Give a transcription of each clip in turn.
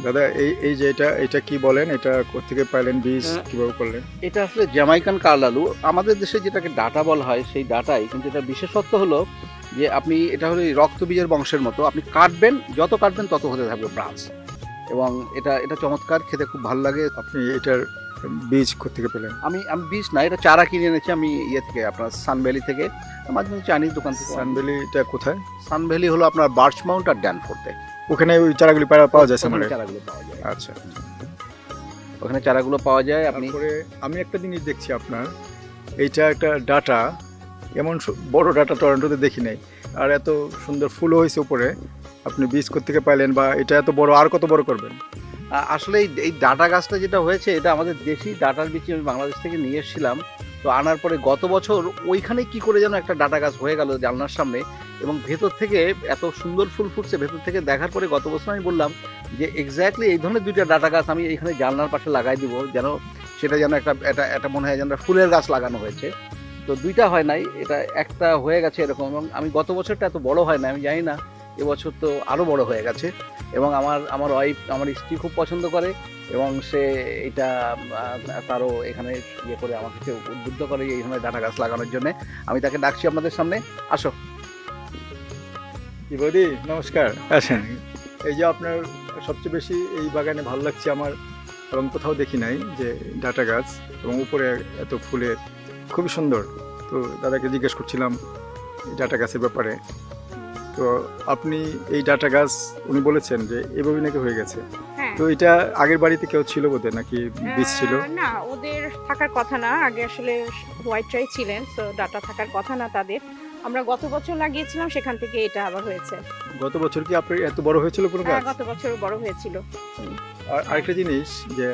দাদা এই এই যে এটা কি বলেন, এটা কোত্থেকে পাইলেন, বীজ কিভাবে করলেন? এটা আসলে জ্যামাইকান কার্ল আলু। আমাদের দেশে যেটাকে ডাটা বলা হয় সেই ডাটাই, কিন্তু এটা বিশেষত্ব হলো যে আপনি এটা হলো এই রক্তবীজের বংশের মতো, আপনি কাটবেন যত কাটবেন তত হতে থাকবে ব্রাঞ্চ। এবং এটা এটা চমৎকার, খেতে খুব ভালো লাগে। আপনি এটার বীজ কোত্থেকে পেলেন? আমি আমি বীজ না, এটা চারা কিনে এনেছি আমি ইয়ে থেকে, আপনার সানভ্যালি থেকে, মাঝে মাঝে চাইনিজ দোকান থেকে। সানভ্যালিটা কোথায়? সানভ্যালি হলো আপনার বার্চ মাউন্ট আর ড্যানফোর্ডে। ওখানে ওই চারাগুলি পাওয়া যায় ওখানে সামারে? চারাগুলো পাওয়া যায়। আচ্ছা। ওখানে চারাগুলো পাওয়া যায়। আপনি তারপরে আমি একটা জিনিস দেখছি আপনার, এইটা একটা ডাটা, এমন বড় ডাটা টরন্টোতে দেখি নাই, আর এত সুন্দর ফুলও হয়েছে উপরে। আপনি বীজ কোত্থেকে পাইলেন, বা এটা এত বড় আর কত বড় করবেন? আসলে এই ডাটা গাছটা যেটা হয়েছে, এটা আমাদের দেশি ডাটার বীজ আমি বাংলাদেশ থেকে নিয়ে এসেছিলাম। তো আনার পরে গত বছর ওইখানে কি করে যেন একটা ডাটা গাছ হয়ে গেল জানলার সামনে, এবং ভেতর থেকে এত সুন্দর ফুল ফুটছে। ভেতর থেকে দেখার পরে গত বছর আমি বললাম যে এক্স্যাক্টলি এই ধরনের দুইটা ডাটা গাছ আমি এখানে জানলার পাশে লাগাই দিব, যেন সেটা যেন একটা এটা এটা মনে হয় যেন একটা ফুলের গাছ লাগানো হয়েছে। তো দুইটা হয় নাই, এটা একটা হয়ে গেছে এরকম। এবং আমি গত বছরটা এত বড় হয় না, আমি জানি না, এবছর তো আরও বড় হয়ে গেছে। এবং আমার আমার ওয়াইফ, আমার স্ত্রী খুব পছন্দ করে, এবং সে এটা তারও এখানে ইয়ে করে আমাকে উদ্বুদ্ধ করে এই ধরনের ডাটা গাছ লাগানোর জন্য। আমি তাকে ডাকছি আপনাদের সামনে, আসো। কি বৌদি, নমস্কার, আসেন। এই যে আপনার সবচেয়ে বেশি এই বাগানে ভালো লাগছে আমার, এবং কোথাও দেখি নাই যে ডাটা গাছ, এবং উপরে এত ফুলের, খুবই সুন্দর। তো দাদাকে জিজ্ঞেস করছিলাম এই ডাটা গাছের ব্যাপারে। তো আপনি এই ডাটা গাছ, উনি বলেছেন যে এভাবে নাকি হয়ে গেছে। হ্যাঁ। তো এটা আগের বাড়িতে কেউ ছিল বোধহয়, নাকি বীজ ছিল? না, ওদের থাকার কথা না। আগে আসলে হোয়াইট ট্রাই ছিলেন, তো ডাটা থাকার কথা না তাদের। আমরা গত বছর লাগিয়েছিলাম, সেখান থেকে এটা আবার হয়েছে। গত বছর কি আপনার এত বড় হয়েছিল কোনো হ্যাঁ, গাছ? গত বছর বড় হয়েছিল। আর আরেকটা জিনিস, যে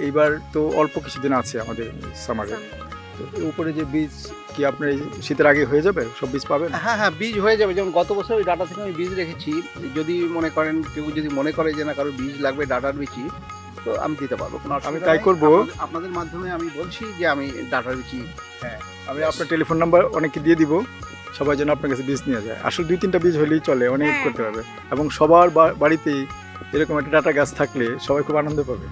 এইবার তো অল্প কিছুদিন আছে আমাদের সামারে, তো এর উপরে যে বীজ কি আপনার এই শীতের আগে হয়ে যাবে, সব বীজ পাবেন? হ্যাঁ হ্যাঁ, বীজ হয়ে যাবে। যেমন গত বছর ওই ডাটা থেকে আমি বীজ রেখেছি। যদি মনে করেন, কেউ যদি মনে করে যে না কারো বীজ লাগবে ডাটার বীজই, তো আমি দিতে পারবো, কোনো আমি অসুবিধা তাই নেই। করব। আপনাদের মাধ্যমে আমি বলছি যে আমি ডাটার বীজই। হ্যাঁ, আমি আপনার টেলিফোন নাম্বার অনেককে দিয়ে দিব, সবাই যেন আপনার কাছে বীজ নিয়ে যায়। আসলে 2-3টা বীজ হলেই চলে, অনেক হ্যাঁ। করতে পারবে। এবং সবার বাড়িতেই এরকম একটা ডাটা গাছ থাকলে সবাই খুব আনন্দ পাবে।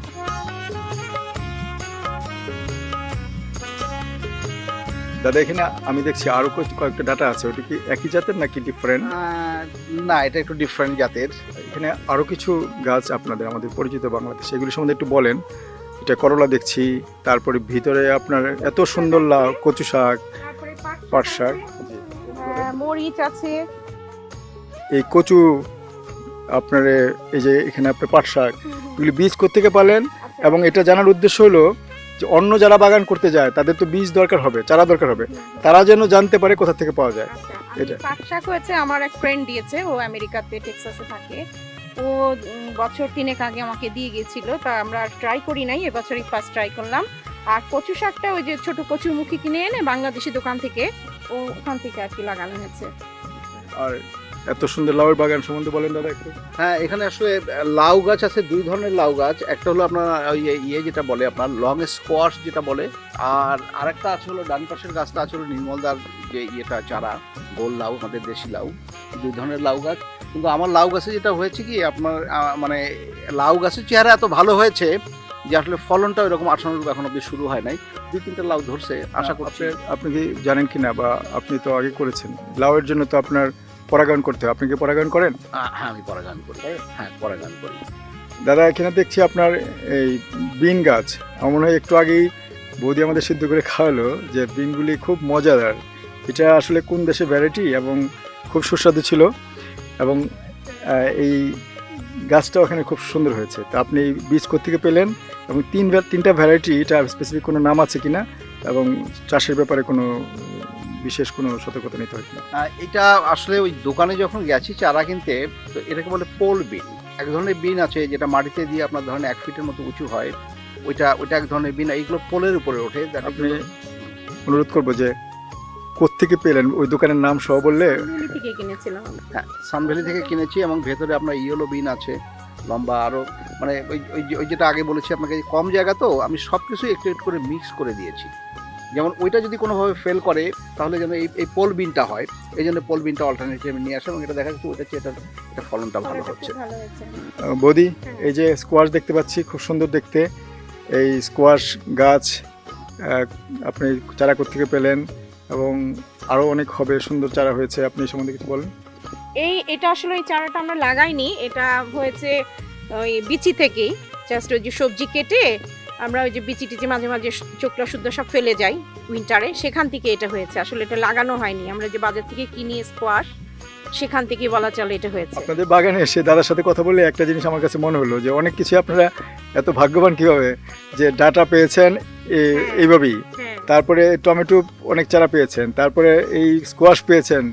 দাদা, এখানে আমি দেখছি আরো কয়েকটা ডাটা আছে, ওটা কি একই জাতের নাকি ডিফারেন্ট? না, এটা একটু ডিফারেন্ট জাতের। এখানে আরো কিছু গাছ আপনাদের, আমাদের পরিচিত বাংলাদেশ, এগুলি সম্বন্ধে একটু বলেন। এটা করলা দেখছি, তারপরে ভিতরে আপনার এত সুন্দর লাউ, কচু শাক, তারপরে পাট শাক। মরিচ আছে। এই কচু, আপনার এই যে এখানে আপনার পাট শাক, এগুলি বীজ কোত্থেকে পালেন? এবং এটা জানার উদ্দেশ্য হলো যে অন্য যারা বাগান করতে যায় তাদের তো বীজ দরকার হবে, চারা দরকার হবে, তারা যেন জানতে পারে কোথা থেকে পাওয়া যায়। এটা পাট শাক হয়েছে, আমার এক ফ্রেন্ড দিয়েছে, ও আমেরিকাতে টেক্সাসে থাকে। ও বছর 3 আগে আমাকে দিয়ে গিয়েছিল, তা আমরা ট্রাই করি নাই, এবছরই ফার্স্ট ট্রাই করলাম। আর কচু শাকটা ওই যে ছোট কচুর মুখী কিনে এনে বাংলাদেশি দোকান থেকে, ওখান থেকে আর কি লাগানো হয়েছে। আর এত সুন্দর লাউয়ের বাগান সম্বন্ধে বলেন দাদা একটু। হ্যাঁ, এখানে আসলে লাউ গাছ আছে, 2 ধরনের লাউ গাছ। একটা হলো আপনার ওই ইয়ে যেটা বলে আপনার লং স্কোয়াশ যেটা বলে, আর আরেকটা আছে হলো ডান পাশের গাছটা আছে হলো নির্মলদার যে ইয়েটা চারা, গোল লাউ, আমাদের দেশি লাউ। 2 ধরনের লাউ গাছ। কিন্তু আমার লাউ গাছে যেটা হয়েছে কি আপনার, মানে লাউ গাছের চেহারা এত ভালো হয়েছে যে আসলে ফলনটা ওইরকম আশানুরূপ এখন অব্দি শুরু হয় নাই। 2-3টা লাউ ধরছে, আশা করছি। আপনি কি জানেন কিনা, বা আপনি তো আগে করেছেন, লাউয়ের জন্য তো আপনার পরাগায়ন করতে হয়, আপনি কি পরাগায়ন করেন? হ্যাঁ, আমি পরাগায়ন করি। হ্যাঁ, পরাগায়ন করি। দাদা, এখানে দেখছি আপনার এই বিন গাছ। আমার মনে হয় একটু আগেই বৌদি আমাদের সিদ্ধ করে খাওয়ালো যে বিনগুলি খুব মজাদার। এটা আসলে কোন দেশের ভ্যারাইটি, এবং খুব সুস্বাদু ছিল, এবং এই গাছটা ওখানে খুব সুন্দর হয়েছে। তা আপনি এই বীজ কোত্থেকে পেলেন, এবং 3টা ভ্যারাইটি, এটা স্পেসিফিক কোনো নাম আছে কিনা, এবং চাষের ব্যাপারে কোনো বিশেষ কোনো সতর্কতা নিতে হয় কিনা? এটা আসলে ওই দোকানে যখন গেছি চারা কিনতে, তো এটাকে বলে পোল বিন। এক ধরনের বিন আছে যেটা মাটিতে দিয়ে আপনার ধরেন 1 ফিটের মতো উঁচু হয়, ওইটা এক ধরনের বিন। এইগুলো পোলের উপরে ওঠে। আপনি অনুরোধ করবো যে কোত্থেকে পেলেন, ওই দোকানের নাম সহ বললে। দিল্লি থেকে কিনেছিলাম। হ্যাঁ, সানভ্যালি থেকে কিনেছি, এবং ভেতরে আপনার ইয়েলো বিন আছে, লম্বা আরও, মানে ওই যেটা আগে বলেছি আপনাকে, কম জায়গা তো আমি সব কিছু একটু একটু করে মিক্স করে দিয়েছি। যেমন ওইটা যদি কোনোভাবে ফেল করে তাহলে যেন এই পোল বিনটা হয়, এই জন্য পোল বিনটা অল্টারনেটিভ নিয়ে আসে এবং এটা দেখা যাচ্ছে ওইটা এটা ফলনটা ভালো ফলনটা হচ্ছে। খুব ভালো হয়েছে। বৌদি, হ্যাঁ। এই যে স্কোয়াশ দেখতে পাচ্ছি, খুব সুন্দর দেখতে। এই স্কোয়াশ গাছ আপনি চারা কোত্থেকে পেলেন এবং আরও অনেক হবে, সুন্দর চারা হয়েছে, আপনি এই সম্বন্ধে কিছু বলেন। এটা আসলে এই চারাটা আমরা লাগাইনি, এটা হয়েছে ওই বিচি থেকেই। জাস্ট ওই যে সবজি কেটে আমরা ওই যে বিচি টিচি মাঝে মাঝে চোখলা শুদ্ধ সব ফেলে যাই উইন্টারে, সেখান থেকে এটা হয়েছে। আসলে এটা লাগানো হয়নি, আমরা যে বাজার থেকে কিনি স্কোয়াশ সেখান থেকে বলা চলে এটা হয়েছে। আপনাদের বাগানে এসে দাদার সাথে কথা বলে একটা জিনিস আমার কাছে মনে হলো যে অনেক কিছু আপনারা এত ভাগ্যবান কীভাবে যে ডাটা পেয়েছেন এইভাবেই, হ্যাঁ। তারপরে টমেটো অনেক চারা পেয়েছেন, তারপরে এই স্কোয়াশ পেয়েছেন,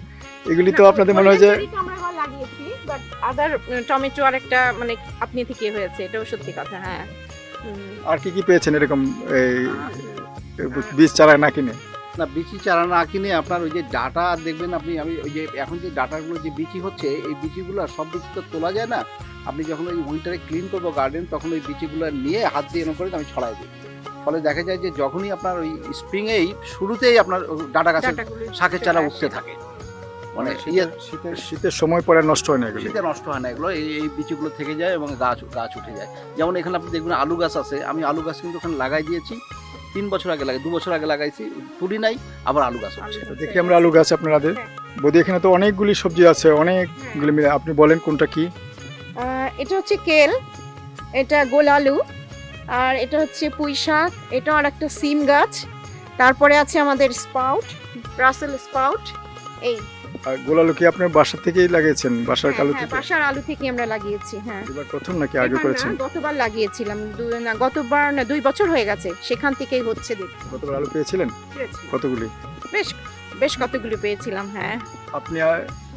এগুলি তো আপনাদের মনে হয় যে আমরা এবার লাগিয়েছি, বাট আদার টমেটো আর একটা মানে আপনি থেকে হয়েছে, এটাও সত্যি কথা। হ্যাঁ। আর কি কি পেয়েছেন এরকম এই বীজ চারা না কিনে? না, বিচি চারা না কিনে আপনার ওই যে ডাটা দেখবেন আপনি, আমি ওই যে এখন যে ডাটাগুলো যে বিচি হচ্ছে, এই বিচিগুলো সব বিচি তো তোলা যায় না। আপনি যখন ওই উইন্টারে ক্লিন করবো গার্ডেন, তখন ওই বিচিগুলো নিয়ে হাত দিয়ে এরকম করে আমি ছড়াই দিই। ফলে দেখা যায় যে যখনই আপনার ওই স্প্রিংয়েই শুরুতেই আপনার ডাটা গাছের শাকের চারা উঠতে থাকে, মানে শীতের সময় পরে নষ্ট হয় না এগুলি? শীতে নষ্ট হয় না এগুলো, এই বিচিগুলো থেকে যায় এবং গাছ উঠে যায়। যেমন এখানে আপনি দেখবেন আলু গাছ আছে, আমি আলু গাছ কিন্তু ওখানে লাগাই দিয়েছি 3 বছর আগে, 2 বছর আগে লাগাইছি, তুলি নাই, আবার আলু গাছ হচ্ছে। দেখি আমরা আলু গাছ আপনাদের। বৌদি, এখানে তো অনেকগুলি সবজি আছে, অনেকগুলি মিলে, আপনি বলেন কোনটা কি? এটা হচ্ছে কেল, এটা গোল আলু, আর এটা হচ্ছে পুঁই শাক, এটা আর একটা সিম গাছ, তারপরে আছে আমাদের স্পাউট, ব্রাসেল স্পাউট। এই আর গোলালু কি আপনার বাসা থেকেই লাগিয়েছেন? বাসার কালু থেকে? বাসার আলু থেকে আমরা লাগিয়েছি। হ্যাঁ, এবার প্রথম নাকি আগে এবার করেছেন? না, গতবার লাগিয়েছিলাম, গতবার না 2 বছর হয়ে গেছে, সেখান থেকেই হচ্ছে। গতবার আলু পেয়েছিলেন কতগুলি? বেশ বেশ কতগুলো পেয়েছিলাম। হ্যাঁ। আপনি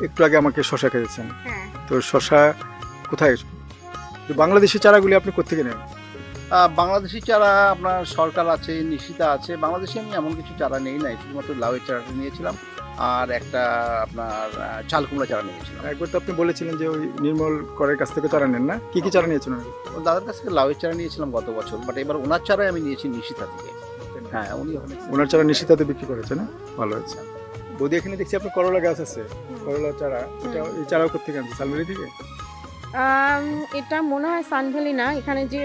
একটু আগে আমাকে শশা খেয়েছেন, হ্যাঁ। তো শশা কোথায়? তো বাংলাদেশি চারাগুলি আপনি কোত্থেকে নেন? বাংলাদেশি চারা আপনার সরকার আছে, নিশিতা আছে। বাংলাদেশি আমি এমন কিছু চারা নেই নাই, শুধুমাত্র লাউয়ের চারাটা নিয়েছিলাম আর একটা আপনার চাল কুমড়া চারা নিয়েছিলাম। একবার তো আপনি বলেছিলেন যে ওই নির্মল করের কাছ থেকে চারা নেন না, কি কি চারা নিয়েছেন? ওর দাদার কাছ থেকে লাউয়ের চারা নিয়েছিলাম গত বছর, বাট এবার ওনার চারাই আমি নিয়েছি নিশিতা থেকে। হ্যাঁ, উনি ওনার চারা নিশ্চিতাতে বিক্রি করেছে না? ভালো হয়েছে। বৌদি, এখানে দেখছি আপনার করলা গাছ আছে, করলা চারা, এটা এই চারাও কোত্থেকে আনছে? সালমারি থেকে? এটা মনে হয় সানভ্যালি না, এখানে যে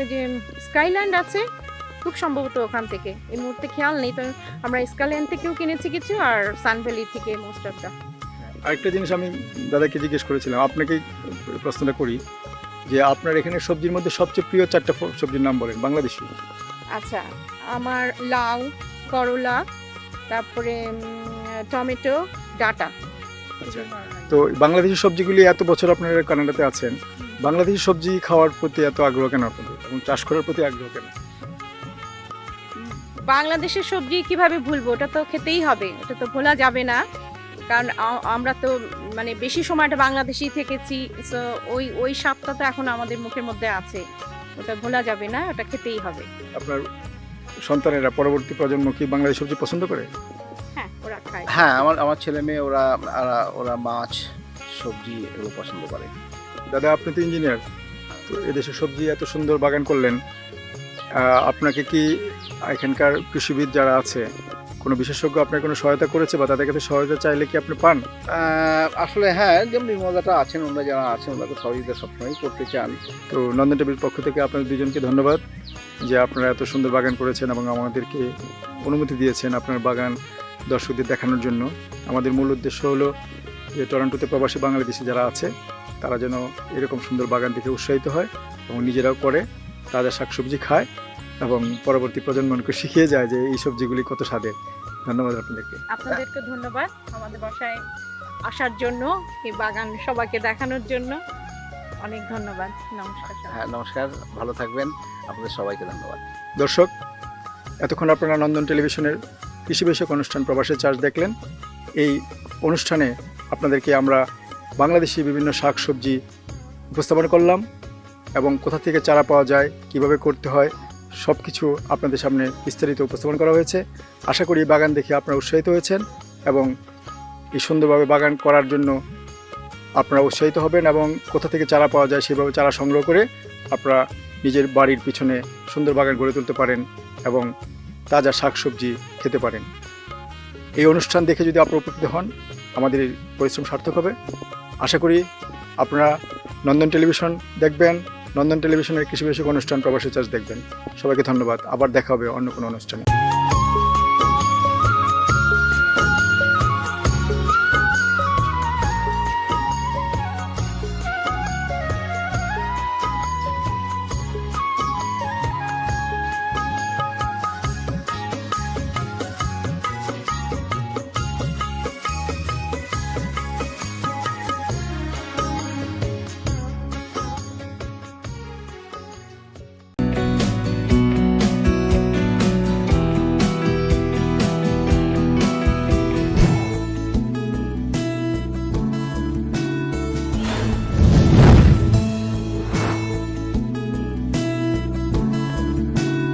স্কাইল্যান্ড আছে খুব সম্ভবত ওখান থেকে, এই মুহূর্তে খেয়াল নেই, তো আমরা স্কাইল্যান্ড থেকেও কিনেছি কিছু, আর সানভ্যালি থেকে মোস্ট অফ দা। আরেকটা জিনিস আমি দাদাকে জিজ্ঞেস করেছিলাম, আপনাকে প্রশ্নটা করি যে আপনার এখানে সবজির মধ্যে সবচেয়ে প্রিয় 4টা সবজির নাম বলেন বাংলাদেশি। আচ্ছা, আমার লাউ, করলা, তারপরে টমেটো, ডাটা। আচ্ছা, তো বাংলাদেশি সবজিগুলি এত বছর আপনারা কানাডাতে আছেন, বাংলাদেশি সবজি খাওয়ার প্রতি এত আগ্রহ কেন আপনাদের এবং চাষ করার প্রতি আগ্রহ কেন? বাংলাদেশের সবজি কিভাবে ভুলবো, ওটা তো খেতেই হবে, ওটা তো ভোলা যাবে না, কারণ আমরা তো মানে বেশি সময়টা বাংলাদেশি থেকেছি, সো ওই স্বাদটা তো এখন আমাদের মুখের মধ্যে আছে, ওটা ভোলা যাবে না, ওটা খেতেই হবে। আপনার সন্তানেরা, পরবর্তী প্রজন্ম কি বাংলাদেশি সবজি পছন্দ করে? হ্যাঁ, ওরা খায়। হ্যাঁ, আমার ছেলে মেয়ে ওরা মাছ সবজি এগুলো পছন্দ করে। দাদা, আপনি তো ইঞ্জিনিয়ার, তো এদেশে সবজি এত সুন্দর বাগান করলেন, আপনাকে কি এখানকার কৃষিবিদ যারা আছে কোনো বিশেষজ্ঞ আপনার কোনো সহায়তা করেছে বা তাদের কাছে সহায়তা চাইলে কি আপনি পান? আসলে হ্যাঁ, যেমন নির্মলাটা আছেন, ওনারা যারা আছেন ওনারা তো সহযোগিতা সবসময় করতে চান। তো নন্দন টিভির পক্ষ থেকে আপনাদের দুজনকে ধন্যবাদ যে আপনারা এত সুন্দর বাগান করেছেন এবং আমাদেরকে অনুমতি দিয়েছেন আপনার বাগান দর্শকদের দেখানোর জন্য। আমাদের মূল উদ্দেশ্য হলো যে টরন্টোতে প্রবাসী বাংলাদেশি যারা আছে তারা যেন এরকম সুন্দর বাগান দেখে উৎসাহিত হয় এবং নিজেরাও করে, তাজা শাকসবজি খায় এবং পরবর্তী প্রজন্মকে শিখিয়ে যায় যে এই সবজিগুলি কত স্বাদের। ধন্যবাদ আপনাদেরকে। আপনাদেরকে ধন্যবাদ আমাদের বাসায় আসার জন্য, এই বাগান সবাইকে দেখানোর জন্য অনেক ধন্যবাদ। নমস্কার। হ্যাঁ, নমস্কার, ভালো থাকবেন, আপনাদের সবাইকে ধন্যবাদ। দর্শক, এতক্ষণ আপনারা নন্দন টেলিভিশনের কৃষি বিষয়ক অনুষ্ঠান প্রবাসের চাষ দেখলেন। এই অনুষ্ঠানে আপনাদেরকে আমরা বাংলাদেশি বিভিন্ন শাক সবজি উপস্থাপন করলাম এবং কোথা থেকে চারা পাওয়া যায়, কিভাবে করতে হয়, সব কিছু আপনাদের সামনে বিস্তারিত উপস্থাপন করা হয়েছে। আশা করি বাগান দেখে আপনারা উৎসাহিত হয়েছেন এবং এই সুন্দরভাবে বাগান করার জন্য আপনারা উৎসাহিত হবেন এবং কোথা থেকে চারা পাওয়া যায় সেভাবে চারা সংগ্রহ করে আপনারা নিজের বাড়ির পিছনে সুন্দর বাগান গড়ে তুলতে পারেন এবং তাজা শাকসবজি খেতে পারেন। এই অনুষ্ঠান দেখে যদি আপনারা উপকৃত হন, আমাদের এই পরিশ্রম সার্থক হবে। আশা করি আপনারা নন্দন টেলিভিশন দেখবেন, নন্দন টেলিভিশনের কৃষি বিষয়ক অনুষ্ঠান প্রবাসী চাষ দেখবেন। সবাইকে ধন্যবাদ। আবার দেখা হবে অন্য কোনো অনুষ্ঠানে।